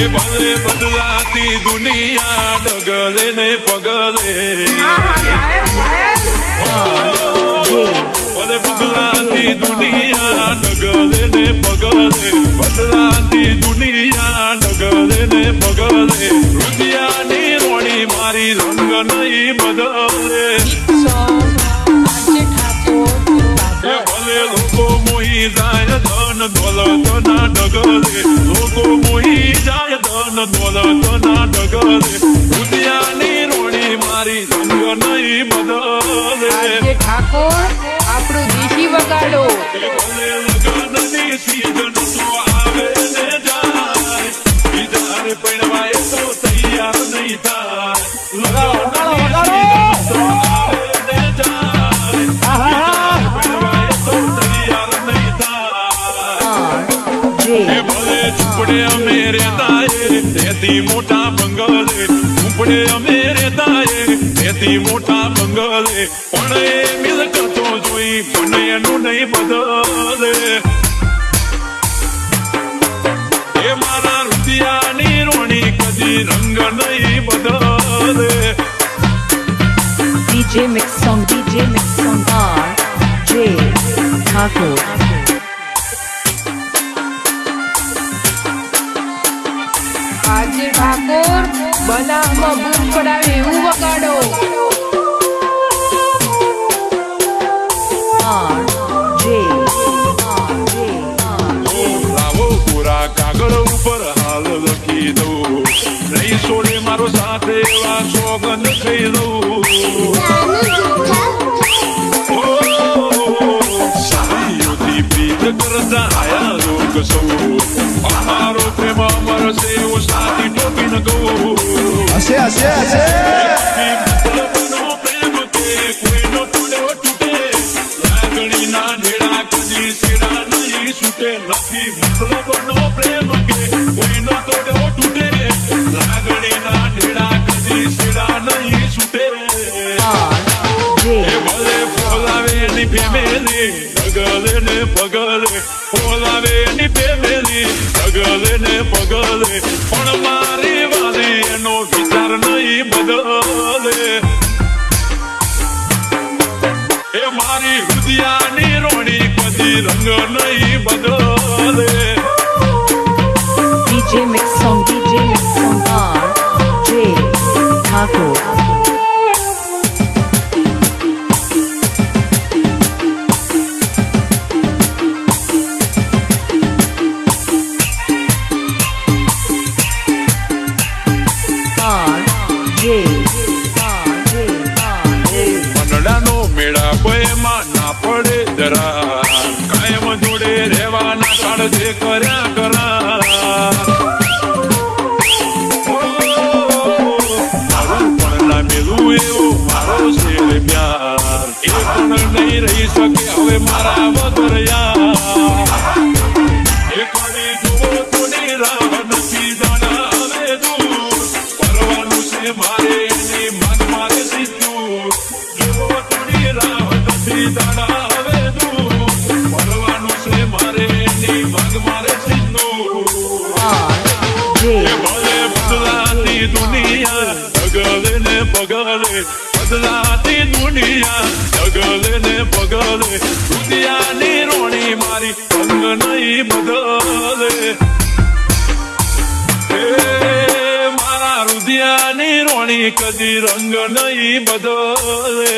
ભલે બદલાતી દુનિયા ડગલે ને પગલે ભલે બદલાતી દુનિયા ડગલે ને પગલે બદલાતી દુનિયા ડગલે ને પગલે રુદિયાની રોણી મારી રંગ નહીં બદલે ભલે લોકો મોહી જાય ધન દોલત ના ડગલે લોકો મોહી જાય ધન દોલત ના ડગલે રુદિયાની રોણી મારી રંગ નહીં બદલે ઠાકોર આપણું દેશી વગાડો ભલે લગનની સીઝન તો આવે ને જાય બીજાને પરણવાય તો તૈયાર નહીં થાય ઉપડે અમે રેતાએ તેથી મોટા બંગલે ઉપડે અમે રેતાએ તેથી મોટા બંગલે પણ એ મિલકતો જોઈ પણ એનું નહીં બદલે એ મારા રુદિયાની રોણી કદી રંગ નહીં બદલે DJ Mix Song R.J. Thakur. આજે ઠાકોર બનાવમાં બૂમ પડાવે એવું વગાડો લાવો પૂરા કાગળ ઉપર હાલ લખી દઉં નહીં છોડે મારો સાથે એવા સોગંદ થઈ દઉં સાડીઓથી પ્રીત કરતા આયા લોક સૌ અમારો પ્રેમ અમર છે એવું સાથી ટોકીને કહું પ્રેમ કે કોઈનો તોડ્યો તૂટે લાગણીના ઢેડા કદી સેડા નહીં છૂટે નથી મતલબનો પ્રેમ કે કોઈનો તોડ્યો તૂટે લાગણીના ઢેડા કદી સેડા નહીં છૂટે ભલે ફોલાવે ની ફેમેલી પગલે ને પગલે ફોલાવે ની ફેમેલી પગલે ને પગલે પણ મારી વાલી એનો વિચાર નહીં બદલે એ મારી રુદિયાની રોણી કદી રંગ નહીં બદલે DJ Mix Song R.J. Thakur. મનડાનો મેળા કોઈમાં ના પડે જરા કાયમ જોડે રહેવાના કાળજે કર્યા કરા મારું પણ ના મેલું એવું મારો શેર પ્યાર એ પણ નહીં રહી શકે હવે મારા વગર યાર એ કડી જુઓ થોડી રાહ નથી જાણા હવે દૂર કરવાનું છે મારે એની મન મારે સીધું જુઓ થોડી રાહ નથી જાણા હવે દૂર કરવાનું છે મારે એની મન મારે સીધું ભલે બદલાતી દુનિયા ડગલે ને પગલે બદલાતી દુનિયા ડગલે ને પગલે રુદિયાની રોણી મારી રંગ નહીં બદલે મારા રુદિયાની રોણી કદી રંગ નહીં બદલે